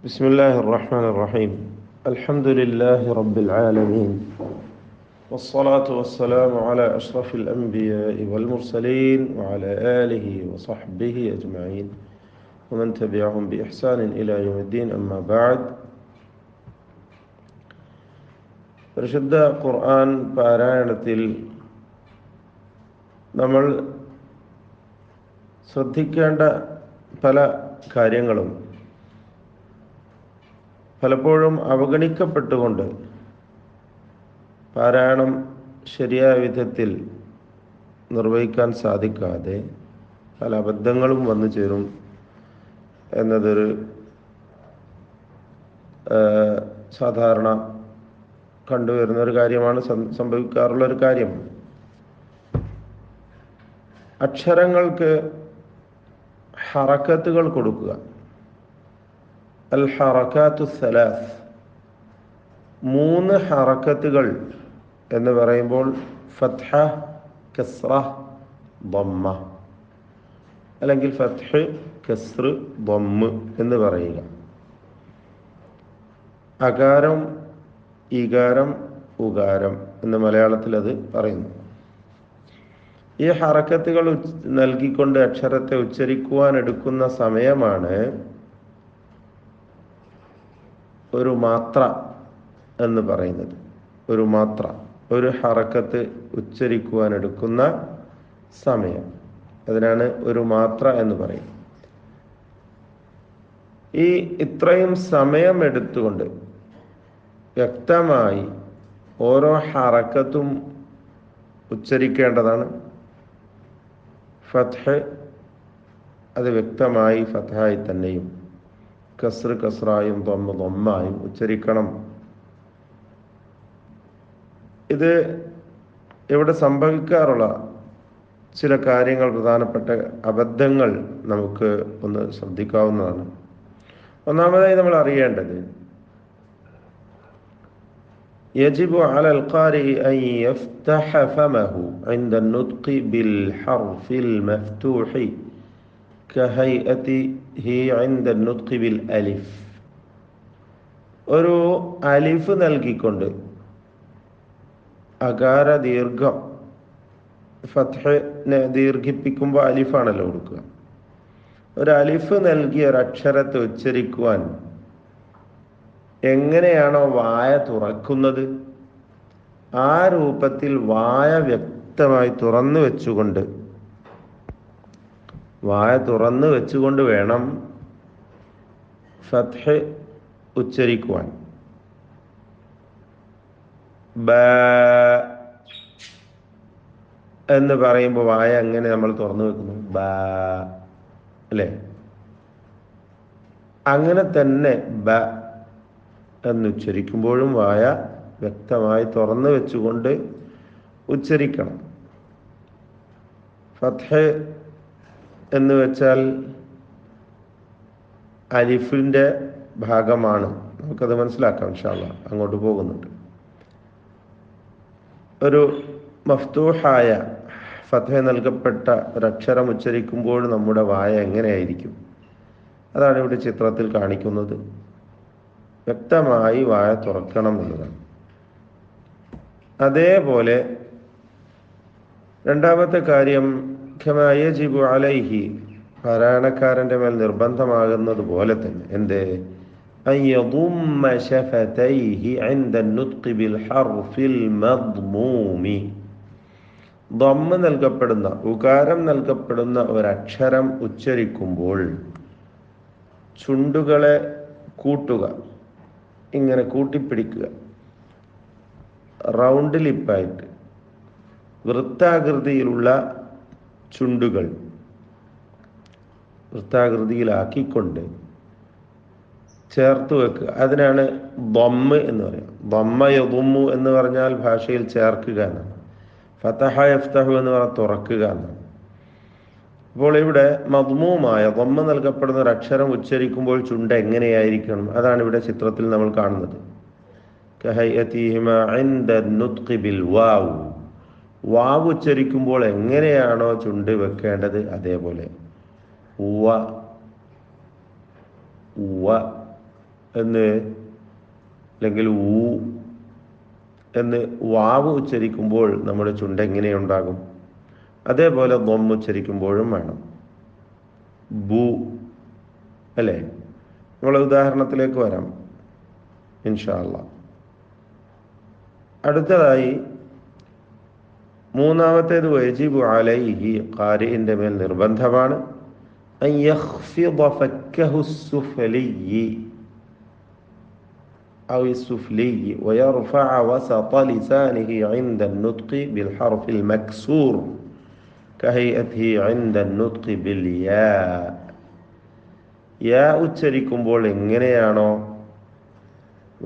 بسم الله الرحمن الرحيم الحمد لله رب العالمين والصلاة والسلام على أشرف الأنبياء والمرسلين وعلى آله وصحبه أجمعين ومن تبعهم بإحسان إلى يوم الدين أما بعد പരിശുദ്ധ ഖുർആൻ പാരായണത്തിൽ നമ്മൾ ശ്രദ്ധിക്കേണ്ട പല കാര്യങ്ങളും പലപ്പോഴും അവഗണിക്കപ്പെട്ടുകൊണ്ട് പാരായണം ശരിയായ വിധത്തിൽ നിർവഹിക്കാൻ സാധിക്കാതെ പല അബദ്ധങ്ങളും വന്നു ചേരും എന്നതൊരു സാധാരണ കണ്ടുവരുന്ന ഒരു കാര്യമാണ്, സംഭവിക്കാറുള്ള ഒരു കാര്യമാണ്. അക്ഷരങ്ങൾക്ക് ഹറക്കത്തുകൾ കൊടുക്കുക. അൽ ഹറക്കാത്തു സലാസ്, 3 ഹറക്കത്തുകൾ എന്ന് പറയുമ്പോൾ ഫത്ഹ, കസ്റ, ദമ്മ, അല്ലെങ്കിൽ ഫത്ഹ്, കസ്ർ, ദമ്മ് എന്ന് പറയുക. അകാരം, ഈകാരം, ഉകാരം എന്ന് മലയാളത്തിൽ അത് പറയുന്നു. ഈ ഹറക്കത്തുകൾ നൽകിക്കൊണ്ട് അക്ഷരത്തെ ഉച്ചരിക്കുവാൻ എടുക്കുന്ന സമയമാണ് ഒരു മാത്ര എന്ന് പറയുന്നത്. ഒരു മാത്ര, ഒരു ഹറക്കത്ത് ഉച്ചരിക്കുവാൻ എടുക്കുന്ന സമയം, അതിനാണ് ഒരു മാത്ര എന്ന് പറയുന്നത്. ഈ ഇത്രയും സമയം എടുത്തുകൊണ്ട് വ്യക്തമായി ഓരോ ഹറക്കത്തും ഉച്ചരിക്കേണ്ടതാണ്. ഫത്ഹ് അത് വ്യക്തമായി ഫത്ഹായി തന്നെയും, കസ്ർ കസ്റായും, ദമ്മ ദമ്മായും ഉച്ചരിക്കണം. ഇത് ഇവിടെ സംഭവിക്കാറുള്ള ചില കാര്യങ്ങൾ, പ്രധാനപ്പെട്ട അബദ്ധങ്ങൾ നമുക്ക് ഒന്ന് ശ്രദ്ധിക്കാവുന്നതാണ്. ഒന്നാമതായി നമ്മൾ അറിയേണ്ടത്, يجب على القارئ أن يفتح فمه عند النطق بالحرف المفتوح كهيئته عند النطق بالألف. ഒരു അലിഫ് നൽകിക്കൊണ്ട് അകാര ദീർഘം, ഫത്ഹിനെ ദീർഘിപ്പിക്കുമ്പോൾ അലിഫാണല്ലോ കൊടുക്കുക. ഒരു അലിഫ് നൽകിയ ഒരക്ഷരത്തെ ഉച്ചരിക്കുവാൻ എങ്ങനെയാണോ വായ തുറക്കുന്നത്, ആ രൂപത്തിൽ വായ വ്യക്തമായി തുറന്നു വെച്ചുകൊണ്ട് വേണം ഫത്ഹ് ഉച്ചരിക്കുവാൻ. ബ എന്ന് പറയുമ്പോൾ വായ എങ്ങനെ നമ്മൾ തുറന്നു വെക്കുന്നു? ബ അല്ലേ? അങ്ങനെ തന്നെ ബ എന്ന് ഉച്ചരിക്കുമ്പോഴും വായ വ്യക്തമായി തുറന്നു വെച്ചുകൊണ്ട് ഉച്ചരിക്കണം. ഫത്ഹ് എന്ന് വെച്ചാൽ അലിഫിന്റെ ഭാഗമാണ്. നമുക്കത് മനസ്സിലാക്കാം ഇൻഷാ അല്ലാഹ്, അങ്ങോട്ട് പോകുന്നുണ്ട്. ഒരു മഫ്തൂഹായ ഫത്ഹ നൽകപ്പെട്ട ഒരക്ഷരം ഉച്ചരിക്കുമ്പോൾ നമ്മുടെ വായ എങ്ങനെയായിരിക്കും? അതാണ് ഇവിടെ ചിത്രത്തിൽ കാണിക്കുന്നത്. വ്യക്തമായി വായ തുറക്കണം എന്നതാണ്. അതേപോലെ രണ്ടാമത്തെ കാര്യം, കമാ യജിബു അലൈഹി, പാരായണക്കാരന്റെ മേൽ നിർബന്ധമാകുന്നത് പോലെ തന്നെ, എന്ത്? അൻ യദുമ്മ ശഫതൈഹി ഇൻദ അൻ-നുത്ഖി ബിൽ ഹർഫിൽ മദ്മൂമി. ദമ്മ നൽകപ്പെടുന്ന, ഉകാരം നൽകപ്പെടുന്ന ഒരക്ഷരം ഉച്ചരിക്കുമ്പോൾ ചുണ്ടുകളെ കൂട്ടുക, ഇങ്ങനെ കൂട്ടിപ്പിടിക്കുക, റൗണ്ട് ലിപ്പായിട്ട് വൃത്താകൃതിയിലുള്ള ചുണ്ടുകൾ വൃത്താകൃതിയിലാക്കിക്കൊണ്ട് ചേർത്ത് വെക്കുക. അതിനാണ് ദമ്മ് എന്ന് പറയുക. ദമ്മ യദുമ്മു എന്ന് പറഞ്ഞാൽ ഭാഷയിൽ ചേർക്കുക എന്നാണ്. ഫതഹ യഫ്തഹു എന്ന് പറഞ്ഞാൽ തുറക്കുക എന്നാണ്. അപ്പോൾ ഇവിടെ മദ്മൂമായ ദമ്മ നൽകപ്പെടുന്ന ഒരു അക്ഷരം ഉച്ചരിക്കുമ്പോൾ ചുണ്ട് എങ്ങനെയായിരിക്കണം? അതാണ് ഇവിടെ ചിത്രത്തിൽ നമ്മൾ കാണുന്നത്. കഹൈഅതിഹിമാ ഇൻദ അൻ-നുത്ഖി ബിൽ വാവ്, വാവ് ഉച്ചരിക്കുമ്പോൾ എങ്ങനെയാണോ ചുണ്ട് വെക്കേണ്ടത് അതേപോലെ. ഉവ ഉവ എന്ന് അല്ലെങ്കിൽ ഊ എന്ന് വാവ് ഉച്ചരിക്കുമ്പോൾ നമ്മുടെ ചുണ്ട് എങ്ങനെയുണ്ടാകും? അതേപോലെ ദം ഉച്ചരിക്കുമ്പോഴും വേണം. ബു അല്ലേ? നമ്മളെ ഉദാഹരണത്തിലേക്ക് വരാം ഇൻഷാ അല്ലാഹ്. അടുത്തതായി മൂന്നാമത്തേത് വയജിബു അലൈഹി, ഖാരിഇന്റെ മേൽ നിർബന്ധമാണ്, അൻ യഖ്ഫിദ ഫക്കഹു സുഫ്ലിയ്യി ഔ സുഫ്ലിയ്യി വയർഫഅ വസത ലിസാനിഹി ഇൻദ النطق بالحرف المكسور كهيئته عند النطق بالياء. യാ ഉച്ചരിക്കുമ്പോൾ എങ്ങനെയാണോ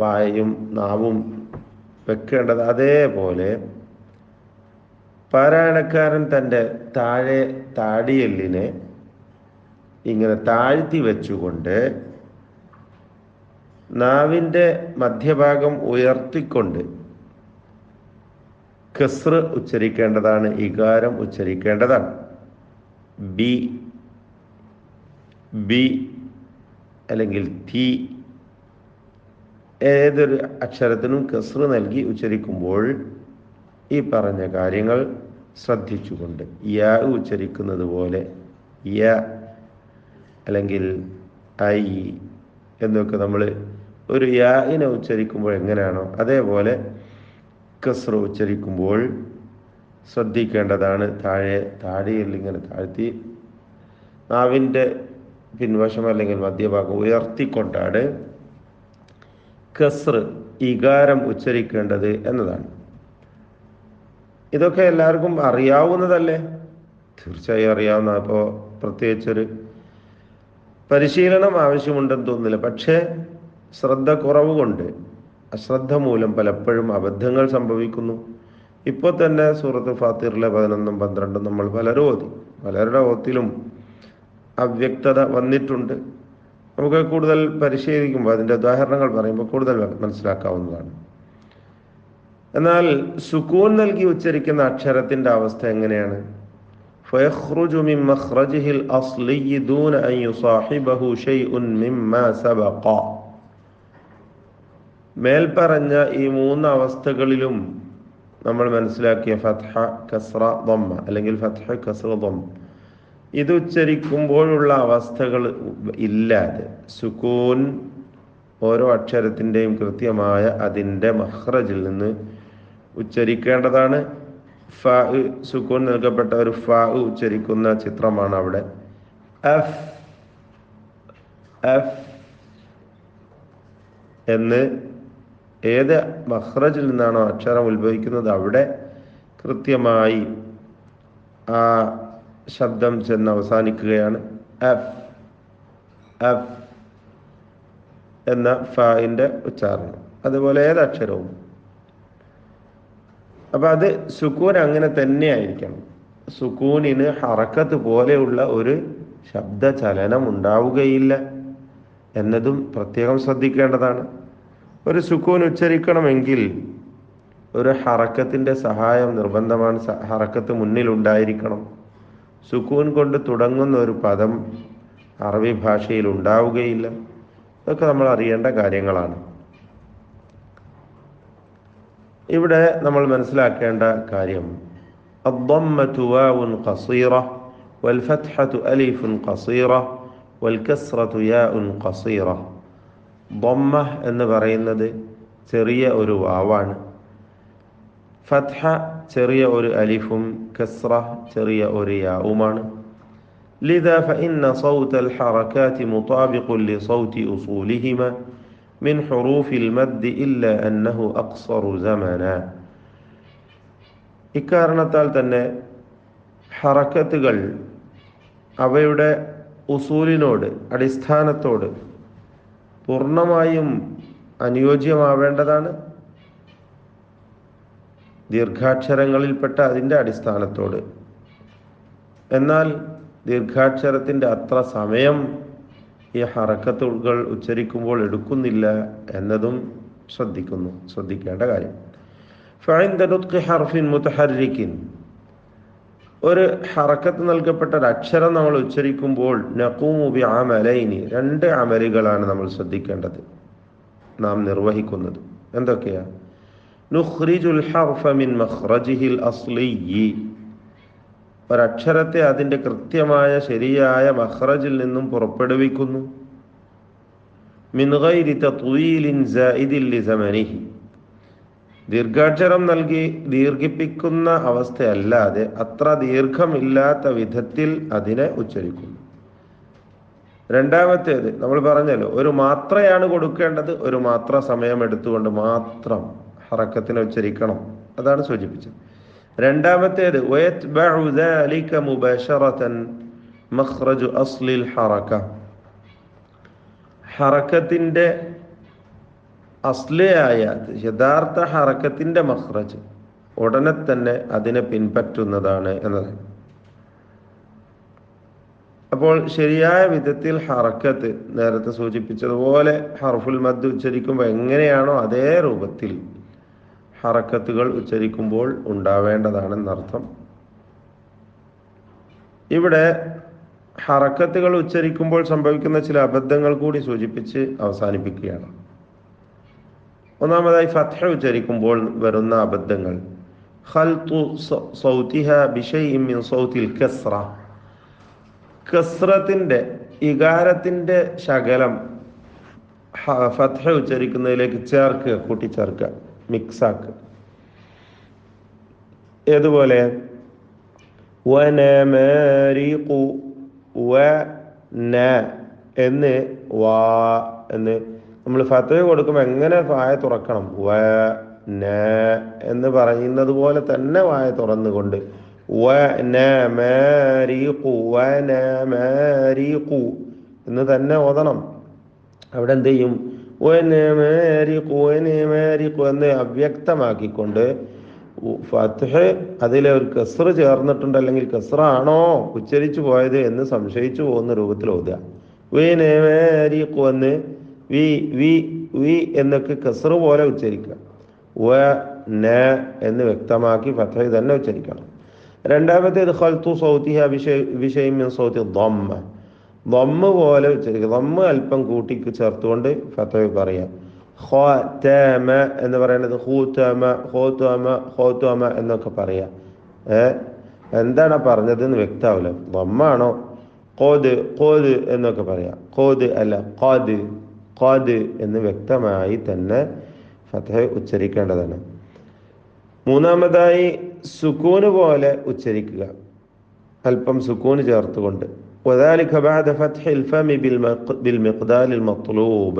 വായും നാവും വെക്കേണ്ടത് അതേപോലെ പാരായണക്കാരൻ തൻ്റെ താടിയെല്ലിനെ ഇങ്ങനെ താഴ്ത്തി വെച്ചുകൊണ്ട് നാവിൻ്റെ മധ്യഭാഗം ഉയർത്തിക്കൊണ്ട് കസ്ർ ഉച്ചരിക്കേണ്ടതാണ്, ഇകാരം ഉച്ചരിക്കേണ്ടതാണ്. ബി ബി അല്ലെങ്കിൽ തി, ഏതൊരു അക്ഷരത്തിനും കസ്ർ നൽകി ഉച്ചരിക്കുമ്പോൾ ഈ പറഞ്ഞ കാര്യങ്ങൾ ശ്രദ്ധിച്ചുകൊണ്ട് യാ ഉച്ചരിക്കുന്നത് പോലെ യ അല്ലെങ്കിൽ ഐ എന്നൊക്കെ നമ്മൾ ഒരു യാഇനെ ഉച്ചരിക്കുമ്പോൾ എങ്ങനെയാണോ അതേപോലെ കസ്ർ ഉച്ചരിക്കുമ്പോൾ ശ്രദ്ധിക്കേണ്ടതാണ്. താടിയിൽ ഇങ്ങനെ താഴ്ത്തി നാവിൻ്റെ പിൻവശം അല്ലെങ്കിൽ മധ്യഭാഗം ഉയർത്തിക്കൊണ്ടാണ് കസ്ർ ഇകാരം ഉച്ചരിക്കേണ്ടത് എന്നതാണ്. ഇതൊക്കെ എല്ലാവർക്കും അറിയാവുന്നതല്ലേ? തീർച്ചയായും അറിയാവുന്ന. അപ്പോൾ പ്രത്യേകിച്ചൊരു പരിശീലനം ആവശ്യമുണ്ടെന്ന് തോന്നുന്നില്ല. പക്ഷേ ശ്രദ്ധ കുറവ് കൊണ്ട്, അശ്രദ്ധ മൂലം പലപ്പോഴും അബദ്ധങ്ങൾ സംഭവിക്കുന്നു. ഇപ്പോൾ തന്നെ സൂറത്ത് ഫാത്തിറിലെ 11ഉം 12ഉം നമ്മൾ പലരും ഓതി, പലരുടെ ഓത്തിലും അവ്യക്തത വന്നിട്ടുണ്ട്. നമുക്ക് കൂടുതൽ പരിശീലിക്കുമ്പോൾ അതിൻ്റെ ഉദാഹരണങ്ങൾ പറയുമ്പോൾ കൂടുതൽ മനസ്സിലാക്കാവുന്നതാണ്. എന്നാൽ സുക്കൂൻ നൽകി ഉച്ചരിക്കുന്ന അക്ഷരത്തിന്റെ അവസ്ഥ എങ്ങനെയാണ്? ഫയഖ്റുജു മിൻ മഖ്റജിഹിൽ അസ്ലി ദൂന അൻ യുസാഹിബഹു ഷൈഉൻ മിമ്മാ സബഖ. മേൽപ്പറഞ്ഞ ഈ മൂന്ന് അവസ്ഥകളിലും നമ്മൾ മനസ്സിലാക്കിയ ഫത്ഹ, കസ്റ, ദമ്മ അല്ലെങ്കിൽ ഫത്ഹ, കസ്റ, ദമ്മ ഇത് ഉച്ചരിക്കുമ്പോഴുള്ള അവസ്ഥകൾ ഇല്ലാതെ സുക്കൂൻ ഓരോ അക്ഷരത്തിൻ്റെയും കൃത്യമായ അതിൻ്റെ മഖ്റജിൽ നിന്ന് ഉച്ചരിക്കേണ്ടതാണ്. ഫ സുക്കൂൻ നൽകപ്പെട്ട ഒരു ഫ ഉച്ചരിക്കുന്ന ചിത്രമാണ് അവിടെ. അഫ് അഫ് എന്ന് ഏത് മഖ്റജിൽ നിന്നാണോ അക്ഷരം ഉത്ഭവിക്കുന്നത് അവിടെ കൃത്യമായി ആ ശബ്ദം ചെന്ന് അവസാനിക്കുകയാണ്. അഫ് അഫ് എന്ന ഫാഇന്റെ ഉച്ചാരണം. അതുപോലെ ഏതക്ഷരവും. അപ്പൊ അത് സുക്കൂൻ അങ്ങനെ തന്നെ ആയിരിക്കണം. സുക്കൂനിന് ഹറക്കത്ത് പോലെയുള്ള ഒരു ശബ്ദ ചലനം ഉണ്ടാവുകയില്ല എന്നതും പ്രത്യേകം ശ്രദ്ധിക്കേണ്ടതാണ്. ഒരു സുക്കൂൻ ഉച്ചരിക്കണമെങ്കിൽ ഒരു ഹറക്കത്തിന്റെ സഹായം നിർബന്ധമാണ്. ഹറക്കത്ത് മുന്നിലുണ്ടായിരിക്കണം. സുക്കൂൻ കൊണ്ട് തുടങ്ങുന്ന ഒരു പദം അറബി ഭാഷയിൽ ഉണ്ടാവുകയില്ല. ഇതൊക്കെ നമ്മൾ അറിയേണ്ട കാര്യങ്ങളാണ്. ഇവിടെ നമ്മൾ മനസ്സിലാക്കേണ്ട കാര്യം അദ്ദമ്മതു വാഉൻ ഖസീറ വൽ ഫത്ഹതു അലിഫുൻ ഖസീറ വൽ കസ്റതു യാഉൻ ഖസീറ. ദമ്മ എന്ന് പറയുന്നത് ചെറിയ ഒരു വാവാണ്. ഫത്ഹ ചെറിയ ഒരു അലിഫും കസ്റ ചെറിയ ഒരു യാവുമാണ്. لذا فإن صوت الحركات مطابق لصوت أصولهما من حروف المد إلا أنه أقصر زمنا. ഇക്കാരണത്താൽ തന്നെ ഹറക്കത്തുകൾ അവയുടെ ഉസൂലിനോട് അടിസ്ഥാനത്തോട് പൂർണ്ണമായും അനുയോജ്യമാവേണ്ടതാണ്. ദീർഘാക്ഷരങ്ങളിൽപ്പെട്ട അതിൻ്റെ അടിസ്ഥാനത്തോട്. എന്നാൽ ദീർഘാക്ഷരത്തിൻ്റെ അത്ര സമയം ഈ ഹറക്കത്തുകൾ ഉച്ചരിക്കുമ്പോൾ എടുക്കുന്നില്ല എന്നതും ശ്രദ്ധിക്കേണ്ട കാര്യം. ഫഇൻദ നുത്ഖി ഹർഫിൻ മുതഹർരികിൻ, ഒരു ഹറക്കത്ത് നൽകപ്പെട്ട ഒരു അക്ഷരം നമ്മൾ ഉച്ചരിക്കുമ്പോൾ നഖൂമു ബിഅമലൈനി, രണ്ട് അമലുകളാണ് നമ്മൾ ശ്രദ്ധിക്കേണ്ടത്. നാം നിർവഹിക്കുന്നത്. എന്തൊക്കെയാ? നുഖ്രിജുൽ ഹർഫ മിൻ മഖ്റജിഹിൽ അസ്ലിയ്യി, ഒരക്ഷരത്തെ അതിൻ്റെ കൃത്യമായ ശരിയായ മഖ്റജിൽ നിന്നും പുറപ്പെടുവിക്കുന്നു. മിൻ ഗൈരി തത്വീലിൻ സായിദിൻ ലിസമനിഹി, ദീർഘാക്ഷരം നൽകി ദീർഘിപ്പിക്കുന്ന അവസ്ഥയല്ലാതെ അത്ര ദീർഘമില്ലാത്ത വിധത്തിൽ അതിനെ ഉച്ചരിക്കുന്നു. രണ്ടാമത്തേത് നമ്മൾ പറഞ്ഞല്ലോ, ഒരു മാത്രയാണ് കൊടുക്കേണ്ടത്, ഒരു മാത്ര സമയം എടുത്തുകൊണ്ട് മാത്രം ഹറക്കത്തിനെ ഉച്ചരിക്കണം, അതാണ് സൂചിപ്പിച്ചത്. രണ്ടാമത്തേത് വയത്ബഉ ദാലിക മുബാശറതൻ മഖ്റജു അസ്ലിൽ ഹറക, ഹറക്കത്തിന്റെ അസ്ലിയായ യഥാർത്ഥ ഹറക്കത്തിന്റെ മഖ്റജ് ഉടനെ തന്നെ അതിനെ പിൻപറ്റുന്നതാണ് എന്നതാണ്. അപ്പോൾ ശരിയായ വിധത്തിൽ ഹറക്കത്ത് നേരത്തെ സൂചിപ്പിച്ചതുപോലെ ഹർഫുൽ മദ് ഉച്ചരിക്കുമ്പോൾ എങ്ങനെയാണോ അതേ രൂപത്തിൽ ഹറക്കത്തുകൾ ഉച്ചരിക്കുമ്പോൾ ഉണ്ടാവേണ്ടതാണെന്നർത്ഥം. ഇവിടെ ഹറക്കത്തുകൾ ഉച്ചരിക്കുമ്പോൾ സംഭവിക്കുന്ന ചില അബദ്ധങ്ങൾ കൂടി സൂചിപ്പിച്ച് അവസാനിപ്പിക്കുകയാണ്. ഒന്നാമതായി ഫത്ഹ ഉച്ചരിക്കുമ്പോൾ വരുന്ന അബദ്ധങ്ങൾ, ഖൽതു സൗതിഹ ബിശൈഇൻ മിൻ സൗതിൽ കസ്റ, കസ്റത്തിന്റെ ഇകാരത്തിന്റെ ശകലം ഫത്ഹ ഉച്ചരിക്കുന്നതിലേക്ക് ചേർക്കുക, കൂട്ടിച്ചേർക്കുക, മിക്സാക്കുക. ഏതുപോലെ വനമരിഖു വന എന്ന് വാ എന്ന് നമ്മൾ ഫത്ഹ കൊടുക്കുമ്പോൾ എങ്ങനെ വായ തുറക്കണം? വന എന്ന് പറയുന്നത് പോലെ തന്നെ വായ തുറന്നുകൊണ്ട് വനമരിഖു വനമരിഖു എന്ന് തന്നെ ഓതണം. അവിടെ എന്ത് ചെയ്യും? എന്ന് അവ്യക്തമാക്കിക്കൊണ്ട് ഫത്ഹ് അതിലെ ഒരു കസ്ർ ചേർന്നിട്ടുണ്ട്, അല്ലെങ്കിൽ കസ്റ ആണോ ഉച്ചരിച്ചു പോയത് എന്ന് സംശയിച്ചു പോകുന്ന രൂപത്തിൽ ഓതുക. എന്ന് വി വി വി എന്നൊക്കെ കസ്ർ പോലെ ഉച്ചരിക്കുക. വ ന എന്ന് വ്യക്തമാക്കി ഫത്ഹ് തന്നെ ഉച്ചരിക്കണം. രണ്ടാമത്തേത് ഖൽതു സൗതിഹ ബിശൈഇൻ മിൻ സൗതി ളമ്മ, ളമ്മ പോലെ ഉച്ചരിക്കുക. ളമ്മ അല്പം കൂട്ടി ചേർത്തുകൊണ്ട് ഫത്ഹ് പറയാം. ഖതമ എന്ന് പറയുന്നത് ഖുതമ ഖുതമ ഖുതമ എന്നൊക്കെ പറയാം. എന്താണ് പറഞ്ഞത് എന്ന് വ്യക്തമാവില്ല. ളമ്മാണോ ഖോദ് ഖോദ് എന്നൊക്കെ പറയാം. ഖോദ് അല്ല ഖാദ് ഖാദ് എന്ന് വ്യക്തമായി തന്നെ ഫത്ഹ് ഉച്ചരിക്കേണ്ടതാണ്. മൂന്നാമതായി സുക്കൂന് പോലെ ഉച്ചരിക്കുക, അല്പം സുക്കൂന് ചേർത്തുകൊണ്ട്. وذلك بعد فتح الفم بالمقدار المطلوب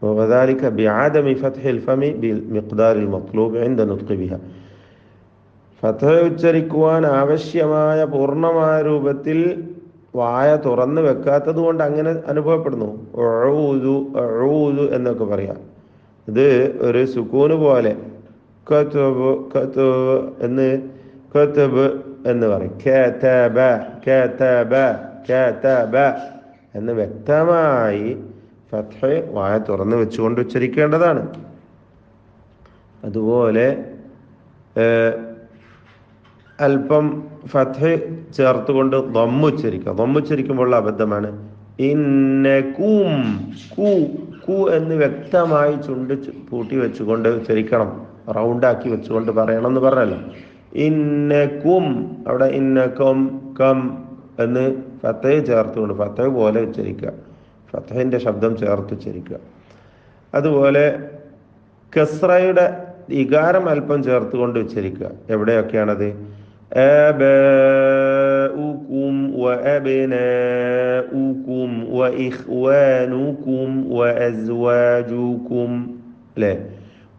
وذلك بعدم فتح الفم بالمقدار المطلوب عند النطق بها. ഫത്ഹ് ഉച്ചരിക്കുവാൻ ആവശ്യമായ പൂർണ്ണമായ രൂപത്തിൽ വായ തുറന്ന് വെക്കാത്തത് കൊണ്ട് അങ്ങനെ അനുഭവപ്പെടുന്നു. ഉഊദു ഉഊദു എന്നൊക്കെ പറയാം. ഇത് ഒരു സുക്കൂന് പോലെ കതബ് കതബ് എന്ന് കതബ് എന്ന് പറയും. കതബ കതബ കതബ എന്ന് വ്യക്തമായി ഫത്ഹ് വായ തുറന്ന് വെച്ചുകൊണ്ട് ഉച്ചരിക്കേണ്ടതാണ്. അതുപോലെ അല്പം ഫത്ഹ് ചേർത്തുകൊണ്ട് ദമ്മ് ഉച്ചരിക്കുക. ദമ്മ് ഉച്ചരിക്കുമ്പോഴുള്ള അബദ്ധമാണ് ഇന്നകും കു കു എന്ന് വ്യക്തമായി ചുണ്ട് പൂട്ടി വെച്ചുകൊണ്ട് ഉച്ചരിക്കണം, റൗണ്ടാക്കി വെച്ചുകൊണ്ട് പറയണം എന്ന് പറഞ്ഞല്ലോ. ഇന്നകും അവിടെ ഇന്നകം കം എന്ന് ഫത്ഹ് ചേർത്തുകൊണ്ട് ഫത്ഹ് പോലെ ഉച്ചരിക്കുക, ഫത്ഹിന്റെ ശബ്ദം ചേർത്ത് ഉച്ചരിക്കുക. അതുപോലെ കസ്റയുടെ ഇകാരം അല്പം ചേർത്തുകൊണ്ട് ഉച്ചരിക്കുക. എവിടെയൊക്കെയാണത്? ആബാഉകും വഅബ്നാഉകും വഇഖ്വാനുകും വഅസ്വാജുകും, അല്ലേ?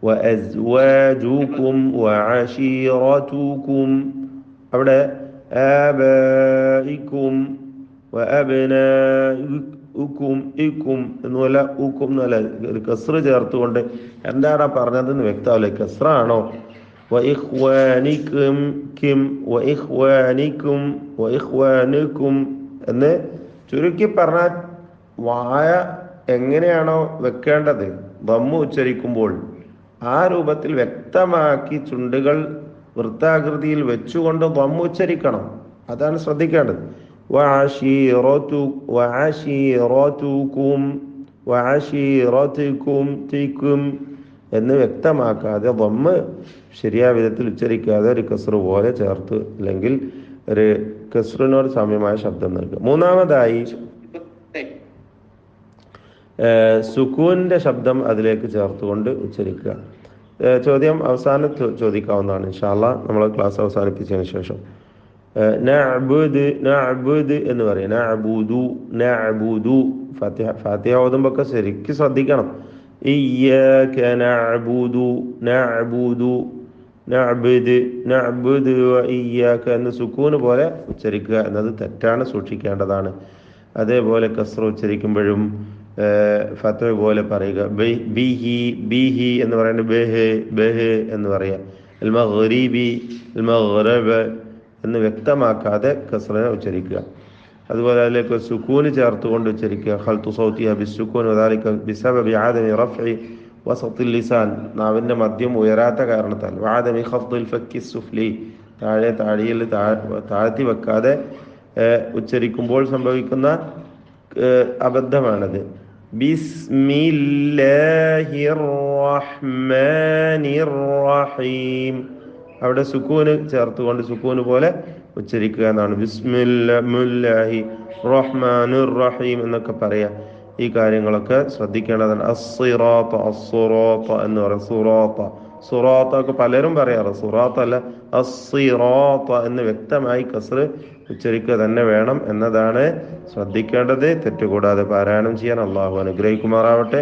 വഅസ്വാജുകും വഅശീറതുകും. അവിടെ ആബാഇകും വഅബ്നാഉകും ഇക്കും എന്നല്ല ഉക്കും എന്നല്ല, ഒരു കസ്റ് ചേർത്തുകൊണ്ട് എന്താണ് പറഞ്ഞതെന്ന് വ്യക്തമാവില്ല. കസ്റ ആണോ? വഇഖ്വാനികും കിം വഇഖ്വാനികും വഇഖ്വാനുകും എന്ന് ചുരുക്കി പറഞ്ഞാൽ വായ എങ്ങനെയാണോ വെക്കേണ്ടത് ദമ്മ് ഉച്ചരിക്കുമ്പോൾ ആ രൂപത്തിൽ വ്യക്തമാക്കി ചുണ്ടുകൾ വൃത്താകൃതിയിൽ വെച്ചുകൊണ്ട് ദമ്മ് ഉച്ചരിക്കണം. അതാണ് ശ്രദ്ധിക്കേണ്ടത്. വഅശീറതുകും വഅശീറതികും തികും എന്ന് വ്യക്തമാക്കാതെ ദമ്മ ശരിയായ വിധത്തിൽ ഉച്ചരിക്കാതെ ഒരു കസ്റ് പോലെ ചേർത്ത് അല്ലെങ്കിൽ ഒരു കസ്റിനോട് സാമ്യമായ ശബ്ദം നൽകുക. മൂന്നാമതായി സുക്കൂന്റെ ശബ്ദം അതിലേക്ക് ചേർത്തുകൊണ്ട് ഉച്ചരിക്കുക. ചോദ്യം അവസാനം ചോദിക്കാവുന്നതാണ് ഇൻഷാ അല്ലാഹ്, നമ്മൾ ക്ലാസ് അവസാനിപ്പിച്ചതിന് ശേഷം. നഅ്ബുദ് നഅ്ബുദ് എന്ന് പറയും. നഅ്ബുദു നഅ്ബുദു ഫാത്തിഹ ഓതുമ്പോൾ ശരിക്കും ശ്രദ്ധിക്കണം. ഇയ്യാക നഅ്ബുദു നഅ്ബുദു നഅ്ബുദ് നഅ്ബുദു വ ഇയ്യാക എന്ന് സുക്കൂന് പോലെ ഉച്ചരിക്കുക എന്നത് തെറ്റാണ്, സൂക്ഷിക്കേണ്ടതാണ്. അതേപോലെ കസ്റ ഉച്ചരിക്കുമ്പോഴും ഫത്ഹ പോലെ പറയുക. ബിഹി ബിഹി എന്ന് പറയുന്നത് ബെഹ് ബെഹ് എന്ന് പറയുക. അൽ മഗ്രിബി അൽ മഗ്റബ് എന്ന് വ്യക്തമാക്കാതെ കസ്റനെ ഉച്ചരിക്കുക. അതുപോലെ അതിലേക്ക് സുക്കൂന് ചേർത്തുകൊണ്ട് ഉച്ചരിക്കുക. ഖൽതു സൗതിഹ ബിസ്സുക്കൂൻ വദാലിക ബിസബബി ആദമി റഫ്ഇ വസത്തിൽ ലിസാൻ, നാവിന്റെ മദ്യം ഉയരാത്ത കാരണത്താൽ. വആദമി ഖഫ്ദിൽ ഫക്കി സുഫ്ലി, താടിയിൽ താഴ്ത്തി വെക്കാതെ ഉച്ചരിക്കുമ്പോൾ സംഭവിക്കുന്ന അബദ്ധമാണത്. ബിസ്മില്ലാഹിർ റഹ്മാനിർ റഹീം, അവിടെ സുക്കൂന് ചേർത്തുകൊണ്ട് സുക്കൂന് പോലെ ഉച്ചരിക്കുക എന്നാണ്. ബിസ്മില്ലാഹി റഹ്മാനിർ റഹീം എന്നൊക്കെ പറയാ. ഈ കാര്യങ്ങളൊക്കെ ശ്രദ്ധിക്കേണ്ടതാണ്. അസ്സിറാത്ത അസ്സുറാത്ത എന്ന് പറയും. സുറാത്ത സുറാത്ത ഒക്കെ പലരും പറയാറ്, സുറാത്ത അല്ല അസ്സിറാത്ത എന്ന് വ്യക്തമായി കസ്റ് ഉച്ചരിക്കുക തന്നെ വേണം എന്നതാണ് ശ്രദ്ധിക്കേണ്ടത്. തെറ്റുകൂടാതെ പാരായണം ചെയ്യാൻ അള്ളാഹു അനുഗ്രഹിക്കുമാറാവട്ടെ.